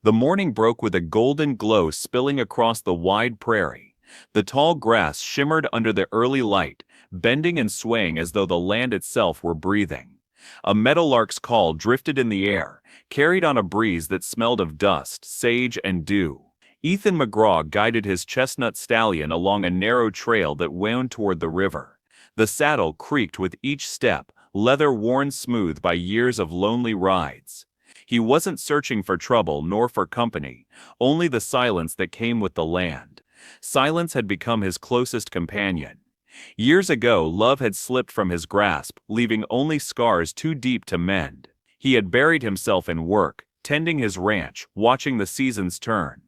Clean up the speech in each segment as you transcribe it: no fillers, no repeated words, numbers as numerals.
The morning broke with a golden glow spilling across the wide prairie. The tall grass shimmered under the early light, bending and swaying as though the land itself were breathing. A meadowlark's call drifted in the air, carried on a breeze that smelled of dust, sage, and dew. Ethan McGraw guided his chestnut stallion along a narrow trail that wound toward the river. The saddle creaked with each step, leather worn smooth by years of lonely rides. He wasn't searching for trouble nor for company, only the silence that came with the land. Silence had become his closest companion. Years ago, love had slipped from his grasp, leaving only scars too deep to mend. He had buried himself in work, tending his ranch, watching the seasons turn.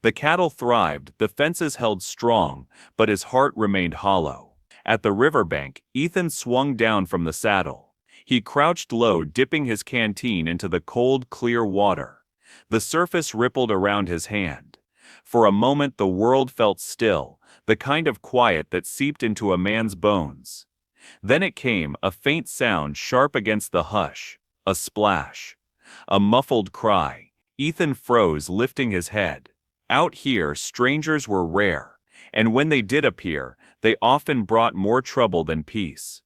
The cattle thrived, the fences held strong, but his heart remained hollow. At the riverbank, Ethan swung down from the saddle. He crouched low, dipping his canteen into the cold, clear water. The surface rippled around his hand. For a moment the world felt still, the kind of quiet that seeped into a man's bones. Then it came, a faint sound sharp against the hush, a splash. A muffled cry. Ethan froze, lifting his head. Out here, strangers were rare, and when they did appear, they often brought more trouble than peace.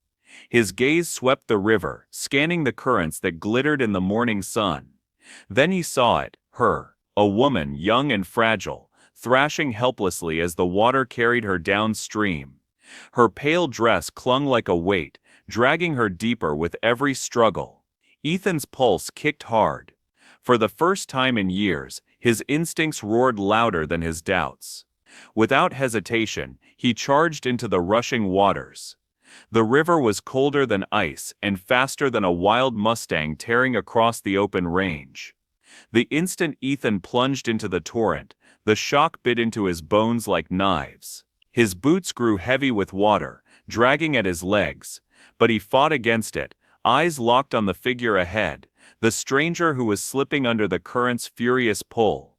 His gaze swept the river, scanning the currents that glittered in the morning sun. Then he saw it, her, a woman young and fragile, thrashing helplessly as the water carried her downstream. Her pale dress clung like a weight, dragging her deeper with every struggle. Ethan's pulse kicked hard. For the first time in years, his instincts roared louder than his doubts. Without hesitation, he charged into the rushing waters. The river was colder than ice and faster than a wild mustang tearing across the open range. The instant Ethan plunged into the torrent, the shock bit into his bones like knives. His boots grew heavy with water, dragging at his legs, but he fought against it, eyes locked on the figure ahead, the stranger who was slipping under the current's furious pull.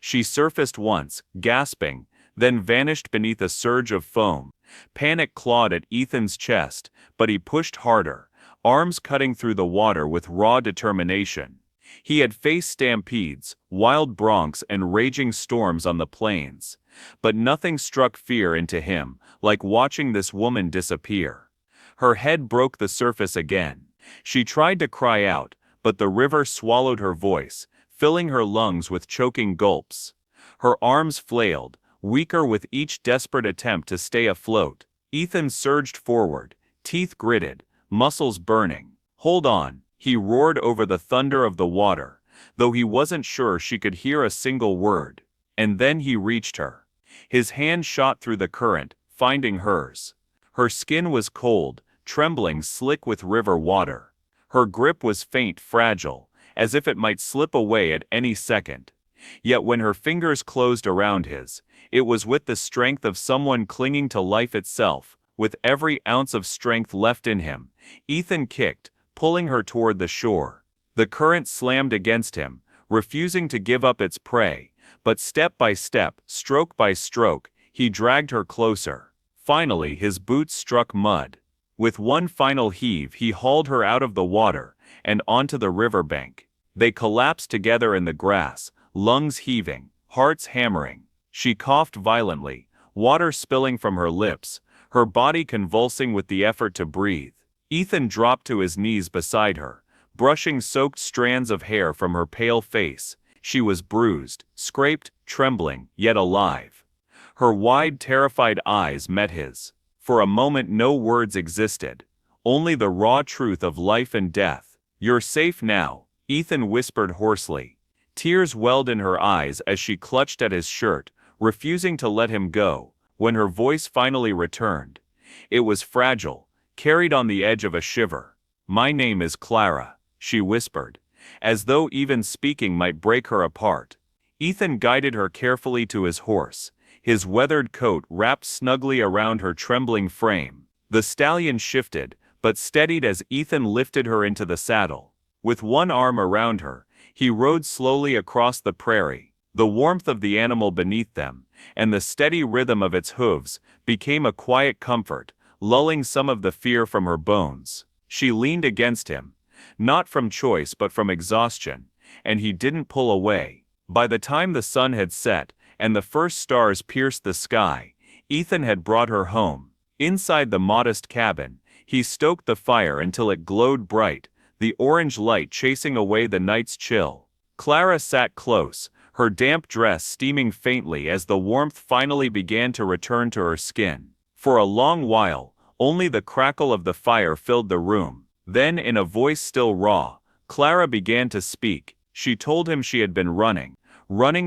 She surfaced once, gasping, then vanished beneath a surge of foam. Panic clawed at Ethan's chest, but he pushed harder, arms cutting through the water with raw determination. He had faced stampedes, wild broncs, and raging storms on the plains, but nothing struck fear into him like watching this woman disappear. Her head broke the surface again. She tried to cry out, but the river swallowed her voice, filling her lungs with choking gulps. Her arms flailed, weaker with each desperate attempt to stay afloat. Ethan surged forward, teeth gritted, muscles burning. "Hold on," he roared over the thunder of the water, though he wasn't sure she could hear a single word. And then he reached her. His hand shot through the current, finding hers. Her skin was cold, trembling, slick with river water. Her grip was faint, fragile, as if it might slip away at any second. Yet when her fingers closed around his, it was with the strength of someone clinging to life itself. With every ounce of strength left in him, Ethan kicked, pulling her toward the shore. The current slammed against him, refusing to give up its prey, but step by step, stroke by stroke, he dragged her closer. Finally, his boots struck mud. With one final heave, he hauled her out of the water and onto the riverbank. They collapsed together in the grass, lungs heaving, hearts hammering. She coughed violently, water spilling from her lips, her body convulsing with the effort to breathe. Ethan dropped to his knees beside her, brushing soaked strands of hair from her pale face. She was bruised, scraped, trembling, yet alive. Her wide, terrified eyes met his. For a moment no words existed, only the raw truth of life and death. "You're safe now," Ethan whispered hoarsely. Tears welled in her eyes as she clutched at his shirt, refusing to let him go. When her voice finally returned, it was fragile, carried on the edge of a shiver. "My name is Clara," she whispered, as though even speaking might break her apart. Ethan guided her carefully to his horse, his weathered coat wrapped snugly around her trembling frame. The stallion shifted, but steadied as Ethan lifted her into the saddle. With one arm around her, he rode slowly across the prairie. The warmth of the animal beneath them, and the steady rhythm of its hooves, became a quiet comfort, lulling some of the fear from her bones. She leaned against him, not from choice but from exhaustion, and he didn't pull away. By the time the sun had set, and the first stars pierced the sky, Ethan had brought her home. Inside the modest cabin, he stoked the fire until it glowed bright, the orange light chasing away the night's chill. Clara sat close, her damp dress steaming faintly as the warmth finally began to return to her skin. For a long while, only the crackle of the fire filled the room. Then, in a voice still raw, Clara began to speak. She told him she had been running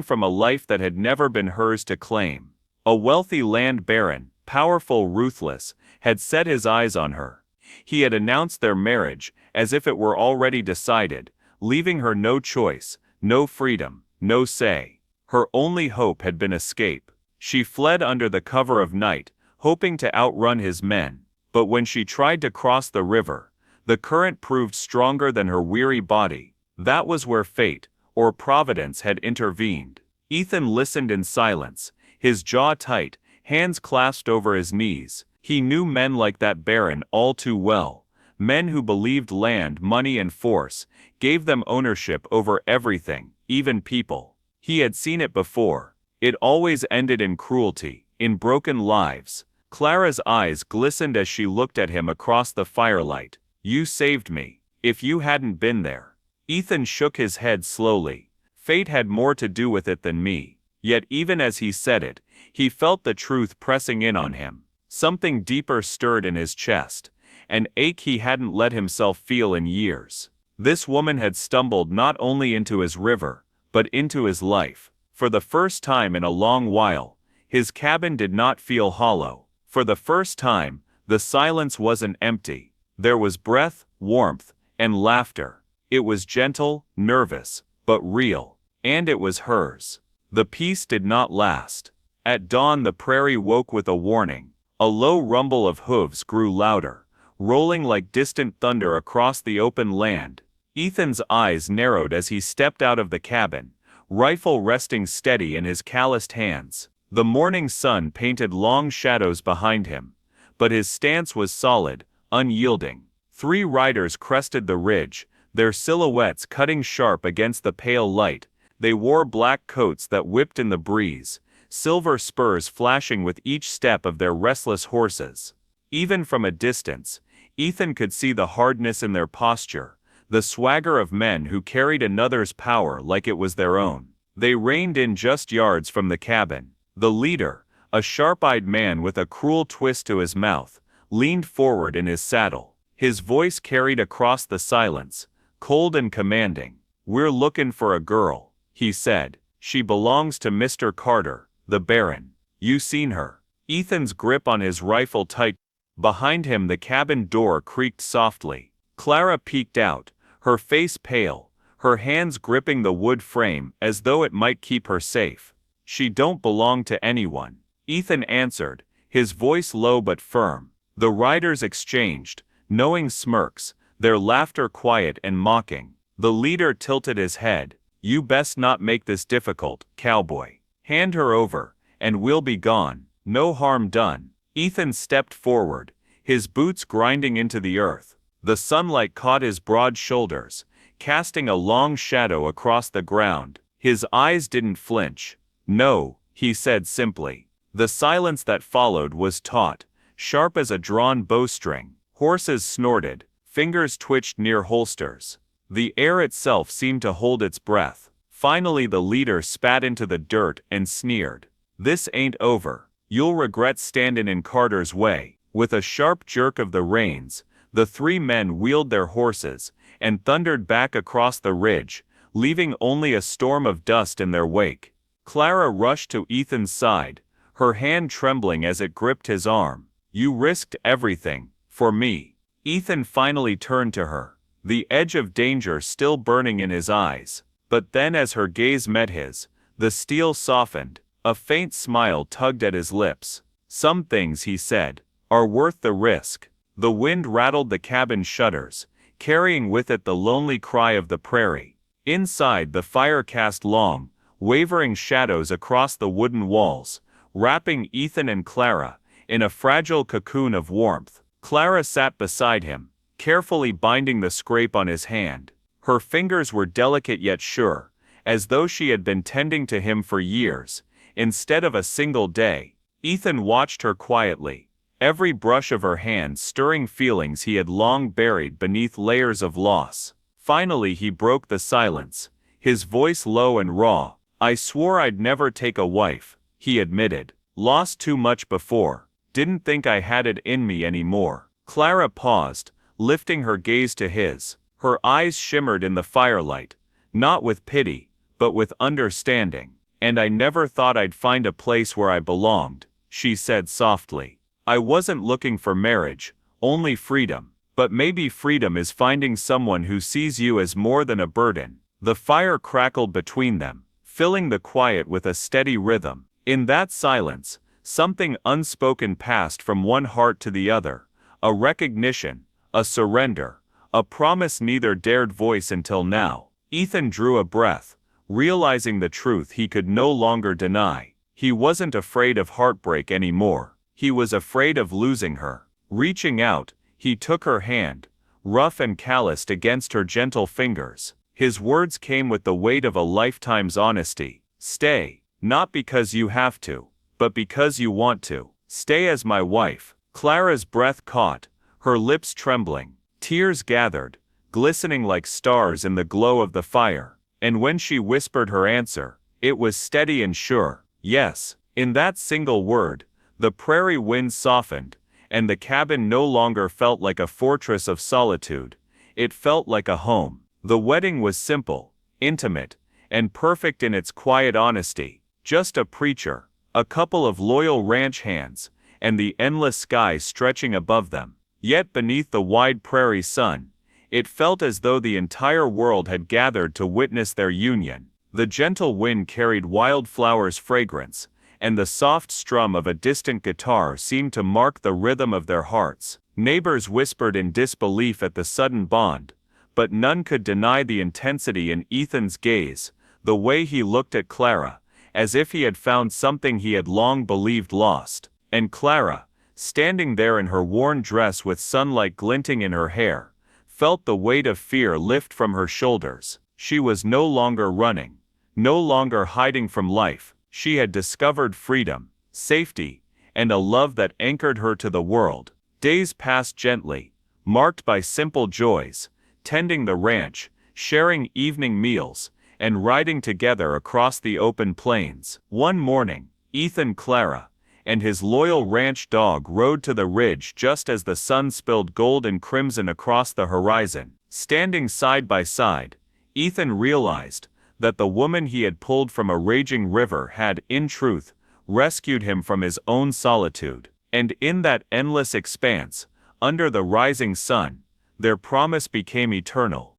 from a life that had never been hers to claim. A wealthy land baron, powerful, ruthless, had set his eyes on her. He had announced their marriage as if it were already decided, leaving her no choice, no freedom, no say. Her only hope had been escape. She fled under the cover of night, hoping to outrun his men, but when she tried to cross the river, the current proved stronger than her weary body. That was where fate, or providence, had intervened. Ethan listened in silence, his jaw tight, hands clasped over his knees. He knew men like that baron all too well, men who believed land, money, and force gave them ownership over everything, even people. He had seen it before. It always ended in cruelty, in broken lives. Clara's eyes glistened as she looked at him across the firelight. "You saved me. If you hadn't been there." Ethan shook his head slowly. "Fate had more to do with it than me." Yet even as he said it, he felt the truth pressing in on him. Something deeper stirred in his chest, an ache he hadn't let himself feel in years. This woman had stumbled not only into his river, but into his life. For the first time in a long while, his cabin did not feel hollow. For the first time, the silence wasn't empty. There was breath, warmth, and laughter. It was gentle, nervous, but real. And it was hers. The peace did not last. At dawn the prairie woke with a warning. A low rumble of hooves grew louder, rolling like distant thunder across the open land. Ethan's eyes narrowed as he stepped out of the cabin, rifle resting steady in his calloused hands. The morning sun painted long shadows behind him, but his stance was solid, unyielding. 3 riders crested the ridge, their silhouettes cutting sharp against the pale light. They wore black coats that whipped in the breeze, silver spurs flashing with each step of their restless horses. Even from a distance, Ethan could see the hardness in their posture, the swagger of men who carried another's power like it was their own. They reined in just yards from the cabin. The leader, a sharp-eyed man with a cruel twist to his mouth, leaned forward in his saddle. His voice carried across the silence, cold and commanding. "We're looking for a girl," he said. "She belongs to Mr. Carter, the Baron. You seen her?" Ethan's grip on his rifle tight. Behind him the cabin door creaked softly. Clara peeked out, her face pale, her hands gripping the wood frame as though it might keep her safe. "She don't belong to anyone," Ethan answered, his voice low but firm. The riders exchanged, knowing smirks, their laughter quiet and mocking. The leader tilted his head. "You best not make this difficult, cowboy. Hand her over, and we'll be gone. No harm done." Ethan stepped forward, his boots grinding into the earth. The sunlight caught his broad shoulders, casting a long shadow across the ground. His eyes didn't flinch. "No," he said simply. The silence that followed was taut, sharp as a drawn bowstring. Horses snorted, fingers twitched near holsters. The air itself seemed to hold its breath. Finally the leader spat into the dirt and sneered. "This ain't over. You'll regret standin' in Carter's way." With a sharp jerk of the reins, the 3 men wheeled their horses and thundered back across the ridge, leaving only a storm of dust in their wake. Clara rushed to Ethan's side, her hand trembling as it gripped his arm. "You risked everything, for me." Ethan finally turned to her, the edge of danger still burning in his eyes. But then as her gaze met his, the steel softened, a faint smile tugged at his lips. "Some things," he said, "are worth the risk." The wind rattled the cabin shutters, carrying with it the lonely cry of the prairie. Inside the fire cast long, wavering shadows across the wooden walls, wrapping Ethan and Clara in a fragile cocoon of warmth. Clara sat beside him, carefully binding the scrape on his hand. Her fingers were delicate yet sure, as though she had been tending to him for years, instead of a single day. Ethan watched her quietly, every brush of her hand stirring feelings he had long buried beneath layers of loss. Finally he broke the silence, his voice low and raw. "I swore I'd never take a wife," he admitted. "Lost too much before. Didn't think I had it in me anymore." Clara paused, lifting her gaze to his. Her eyes shimmered in the firelight, not with pity, but with understanding. "And I never thought I'd find a place where I belonged," she said softly. "I wasn't looking for marriage, only freedom. But maybe freedom is finding someone who sees you as more than a burden." The fire crackled between them, filling the quiet with a steady rhythm. In that silence, something unspoken passed from one heart to the other, a recognition, a surrender, a promise neither dared voice until now. Ethan drew a breath, realizing the truth he could no longer deny. He wasn't afraid of heartbreak anymore. He was afraid of losing her. Reaching out, he took her hand, rough and calloused against her gentle fingers. His words came with the weight of a lifetime's honesty. "Stay, not because you have to, but because you want to. Stay as my wife." Clara's breath caught, her lips trembling. Tears gathered, glistening like stars in the glow of the fire. And when she whispered her answer, it was steady and sure. Yes. In that single word, the prairie wind softened, and the cabin no longer felt like a fortress of solitude. It felt like a home. The wedding was simple, intimate, and perfect in its quiet honesty. Just a preacher, a couple of loyal ranch hands, and the endless sky stretching above them. Yet beneath the wide prairie sun, it felt as though the entire world had gathered to witness their union. The gentle wind carried wildflowers' fragrance, and the soft strum of a distant guitar seemed to mark the rhythm of their hearts. Neighbors whispered in disbelief at the sudden bond, but none could deny the intensity in Ethan's gaze, the way he looked at Clara, as if he had found something he had long believed lost. And Clara, standing there in her worn dress with sunlight glinting in her hair, felt the weight of fear lift from her shoulders. She was no longer running, no longer hiding from life. She had discovered freedom, safety, and a love that anchored her to the world. Days passed gently, marked by simple joys, tending the ranch, sharing evening meals, and riding together across the open plains. One morning, Ethan, Clara, and his loyal ranch dog rode to the ridge just as the sun spilled gold and crimson across the horizon. Standing side by side, Ethan realized that the woman he had pulled from a raging river had, in truth, rescued him from his own solitude. And in that endless expanse, under the rising sun, their promise became eternal.